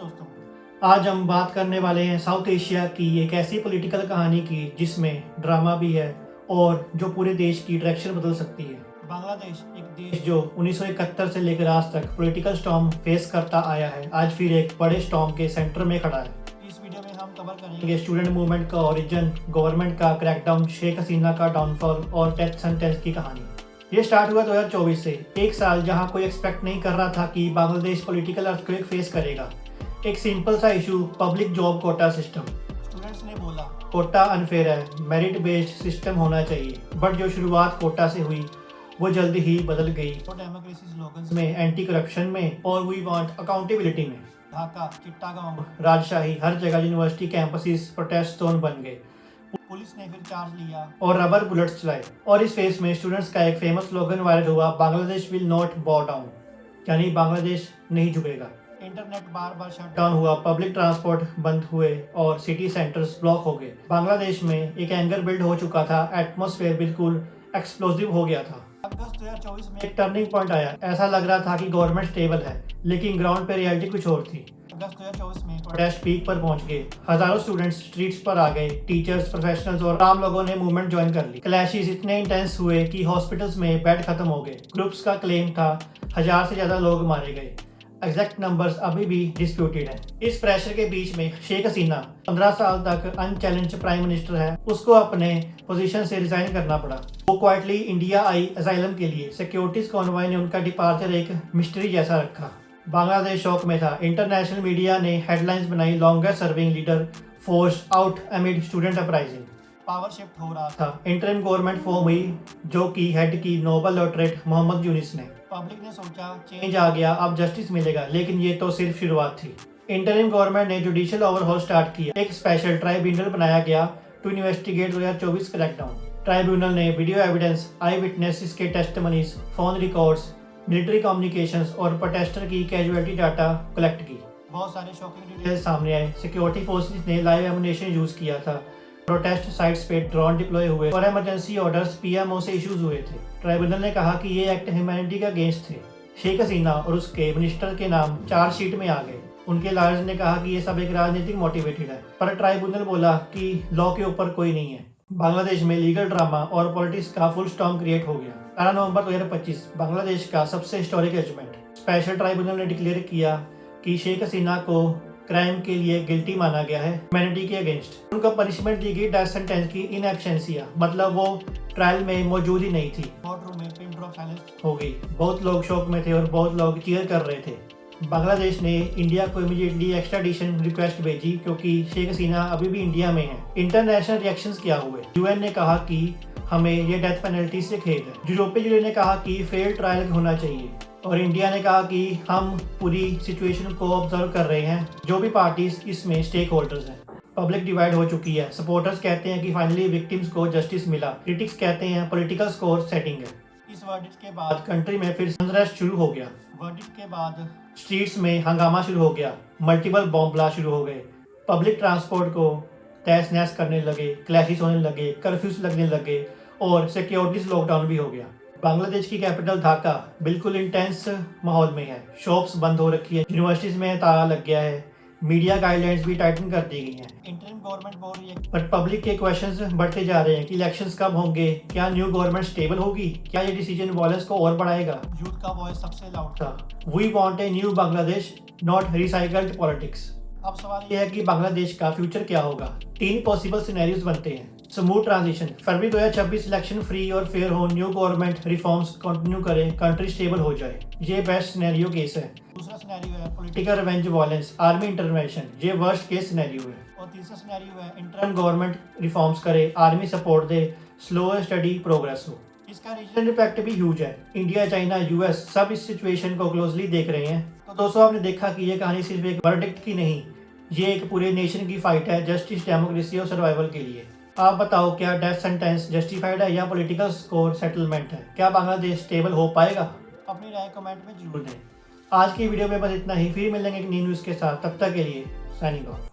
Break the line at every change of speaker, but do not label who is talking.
दोस्तों, आज हम बात करने वाले हैं साउथ एशिया की एक ऐसी पॉलिटिकल कहानी की जिसमें ड्रामा भी है और जो पूरे देश की डायरेक्शन बदल सकती है। बांग्लादेश एक देश जो 1971 से लेकर आज तक पॉलिटिकल स्टॉर्म फेस करता आया है, आज फिर एक बड़े स्टॉर्म के सेंटर में खड़ा है। इस वीडियो में हम कवर करेंगे स्टूडेंट मूवमेंट का ओरिजिन, गवर्नमेंट का क्रैकडाउन, शेख हसीना का डाउनफॉल और डेथ सेंटेंस की कहानी। ये स्टार्ट हुआ 2024 से, एक साल जहां कोई एक्सपेक्ट नहीं कर रहा था कि बांग्लादेश पॉलिटिकल अर्थक्वेक फेस करेगा। एक सिंपल सा issue, public job quota system. Students ने बोला कोटा अनफेयर है, मेरिट बेस्ड सिस्टम होना चाहिए। बट जो शुरुआत कोटा से हुई वो जल्दी ही बदल गई और डेमोक्रेसी स्लोगन्स में, एंटी करप्शन में और वी वांट अकाउंटेबिलिटी में। ढाका, चिट्टागांव, राजशाही, हर जगह यूनिवर्सिटी कैंपसेस प्रोटेस्ट जोन बन गए। पुलिस ने फिर चार्ज लिया और रबर बुलेट्स चलाए। और इस फेस में स्टूडेंट्स का एक फेमस स्लोगन वायरल हुआ, बांग्लादेश विल नॉट बॉ डाउन, यानी बांग्लादेश नहीं झुकेगा। इंटरनेट बार बार शट डाउन हुआ, पब्लिक ट्रांसपोर्ट बंद हुए और सिटी सेंटर्स ब्लॉक हो गए। बांग्लादेश में एक एंगर बिल्ड हो चुका था, एटमॉस्फेयर बिल्कुल एक्सप्लोसिव हो गया था। अगस्त 2024 में एक टर्निंग पॉइंट आया। ऐसा लग रहा था कि गवर्नमेंट स्टेबल है, लेकिन ग्राउंड पे रियलिटी कुछ और थी। अगस्त 2024 में प्रोटेस्ट पीक पर पहुंच गए। हजारों स्टूडेंट्स स्ट्रीट्स पर आ गए। टीचर्स, प्रोफेशनल्स और आम लोगों ने मूवमेंट ज्वाइन कर ली। क्लैशेस इतने इंटेंस हुए कि हॉस्पिटल्स में बेड खत्म हो गए। ग्रुप्स का क्लेम था 1000 से ज्यादा लोग मारे गए। एग्जैक्ट नंबर्स अभी भी डिस्प्यूटेड हैं। इस प्रेशर के बीच में शेख हसीना 15 साल तक अनचैलेंज्ड प्राइम मिनिस्टर है, उसको अपने पोजीशन से रिजाइन करना पड़ा। वो क्वाइटली इंडिया आई असाइलम के लिए। सिक्योरिटीज कॉन्वॉय ने उनका डिपार्चर एक मिस्ट्री जैसा रखा। बांग्लादेश शॉक में था। इंटरनेशनल मीडिया ने हेडलाइंस बनाई, longest serving leader forced out amid student uprising. Power shift हो रहा था। इंटरिम गवर्नमेंट फॉर्म हुई जो कि हेड की नोबल लॉटरेट मोहम्मद यूनिस ने। पब्लिक ने सोचा चेंज आ गया, अब जस्टिस मिलेगा, लेकिन ये तो सिर्फ शुरुआत थी। इंटरिम गवर्नमेंट ने जुडिशियल ओवरहॉल स्टार्ट किया। एक स्पेशल ट्राइब्यूनल बनाया गया टू इन्वेस्टिगेट 2024 क्रैकडाउन। ट्राइब्यूनल ने वीडियो एविडेंस, आई विटनेसेस के testimonies, phone records, military communications और प्रोटेस्टर की कैजुअलिटी डाटा कलेक्ट की। बहुत सारे शॉकिंग डिटेल्स सामने आए। सिक्योरिटी फोर्सेस ने लाइव एमुनेशन यूज किया था। प्रोटेस्ट साइट्स पे ड्रोन डिप्लॉय हुए और इमरजेंसी ऑर्डर्स पीएमओ से इश्यूज हुए थे। ट्राइब्यूनल ने कहा कि ये एक्ट ह्यूमैनिटी का अगेंस्ट थे। शेख हसीना और उसके मिनिस्टर के नाम चार्जशीट में आ गए। उनके लॉयर्स ने कहा कि ये सब एक राजनीतिक मोटिवेटेड है, पर ट्राइब्यूनल बोला कि लॉ के ऊपर कोई नहीं है। बांग्लादेश में लीगल ड्रामा और पॉलिटिक्स का फुल स्टॉर्म क्रिएट हो गया। 18 नवंबर 2025 बांग्लादेश का सबसे हिस्टोरिक जजमेंट। स्पेशल ट्राइब्यूनल ने डिक्लेयर किया कि शेख हसीना को क्राइम के लिए गिल्टी माना गया है, ह्यूमैनिटी के अगेंस्ट। उनको पनिशमेंट दी गई डेथ सेंटेंस की इन एब्सेंसिया, मतलब वो ट्रायल में मौजूद ही नहीं थी। कोर्ट रूम में पिन ड्रॉप साइलेंस हो गई। बहुत लोग शॉक में थे और बहुत लोग चीयर कर रहे थे। बांग्लादेश ने इंडिया को इमीडिएटली एक्स्ट्राडिशन रिक्वेस्ट भेजी क्योंकि शेख हसीना अभी भी इंडिया में है। इंटरनेशनल रिएक्शंस क्या हुए? यूएन ने कहा कि हमें ये डेथ पेनल्टी से खेद है। यूरोपीय यूनियन ने कहा कि फेयर ट्रायल होना चाहिए और इंडिया ने कहा कि हम पूरी सिचुएशन को ऑब्जर्व कर रहे हैं, जो भी पार्टीज इसमें स्टेक होल्डर्स हैं। पब्लिक डिवाइड हो चुकी है। सपोर्टर्स कहते हैं कि फाइनली विक्टिम्स को जस्टिस मिला। क्रिटिक्स कहते हैं पॉलिटिकल स्कोर सेटिंग है। इस वर्डिक्ट के बाद कंट्री में फिर अनरेस्ट शुरू हो गया। वर्डिक्ट के बाद स्ट्रीट्स में हंगामा शुरू हो गया। मल्टीपल बॉम्ब ब्लास्ट शुरू हो गए। पब्लिक ट्रांसपोर्ट को तहस नहस करने लगे, क्लैशेस होने लगे, कर्फ्यूज लगने लगे और सिक्योरिटीज लॉकडाउन भी हो गया। बांग्लादेश की कैपिटल ढाका बिल्कुल इंटेंस माहौल में है। शॉप्स बंद हो रखी है, यूनिवर्सिटीज में ताला लग गया है, मीडिया गाइडलाइंस भी टाइटन कर दी गई हैं। इंटरिम गवर्नमेंट बोल रही है, बट पब्लिक के क्वेश्चंस बढ़ते जा रहे हैं कि इलेक्शंस कब होंगे, क्या न्यू गवर्नमेंट स्टेबल होगी, क्या ये डिसीजन वॉयलेंस को और बढ़ाएगा। यूथ का वॉइस सबसे लाउड था, we want a new Bangladesh, not recycled politics. अब सवाल यह है कि बांग्लादेश का फ्यूचर क्या होगा। 3 पॉसिबल सिनेरियोज बनते हैं। स्मूथ ट्रांजिशन, फरवरी 2026 इलेक्शन फ्री और फेयर हो, न्यू गवर्नमेंट रिफॉर्म्स कंटिन्यू करे, कंट्री स्टेबल हो जाए, ये बेस्ट सिनेरियो केस है। दूसरा सिनेरियो है political revenge violence, army intervention, ये वर्स्ट केस सिनेरियो है। और तीसरा सिनेरियो है इंटरम गवर्नमेंट रिफॉर्म्स करे, आर्मी सपोर्ट दे, स्लो स्टडी प्रोग्रेस हो। इसका रीजनल इम्पैक्ट भी ह्यूज है। इंडिया, चाइना, यूएस सब इस सिचुएशन को क्लोजली देख रहे हैं। तो दोस्तों, आपने देखा कि ये कहानी सिर्फ एक वर्डिक्ट की नहीं, ये एक पूरे नेशन की फाइट है जस्टिस, डेमोक्रेसी और सर्वाइवल के लिए। आप बताओ, क्या डेथ सेंटेंस जस्टिफाइड है या पॉलिटिकल स्कोर सेटलमेंट है? क्या बांग्लादेश स्टेबल हो पाएगा? अपनी राय कमेंट में जरूर दें। आज की वीडियो में बस इतना ही। फिर मिलेंगे एक नई न्यूज़ के साथ, तब तक के लिए साइनिंग ऑफ।